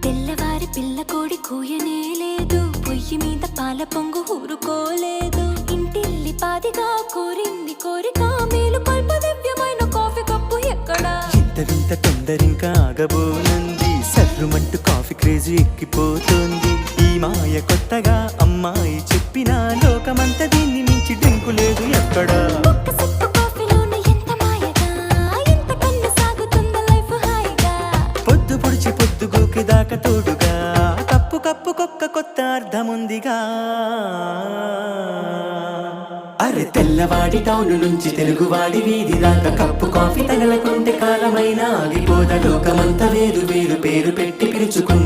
తెల్లవారి పిల్ల కోడి కూయనే లేదు, పొయ్యి మీద పాల పొంగు ఊరుకోలేదు. ఇంటిల్లి పాదిగా కోరింది కోరిక, మేలు కొల్ప దివ్యమైన కాఫీ కప్పు ఎక్కడా? ఇంత వింత తొందరింకా ఆగబోనంది, సర్రుమంటూ కాఫీ క్రేజీ ఎక్కిపోతుంది. ఈ మాయ కొత్తగా అమ్మాయి చెప్పిన లోకమంతా దీన్ని మించి డ్రింకు లేదు ఎక్కడా. పొద్దు పొడిచి పొద్దు గోకి దాకా తోడుగా, కప్పు కప్పుకొక్క కొత్త అర్థముందిగా. అరే తెల్లవాడి టౌన్ నుంచి తెలుగువాడి వీధి దాకా కప్పు కాఫీ తగలకుంటే కాలమైనా ఆగిపోద. లోకమంతా వేరు వేరు పేరు పెట్టి పిలుచుకుంటే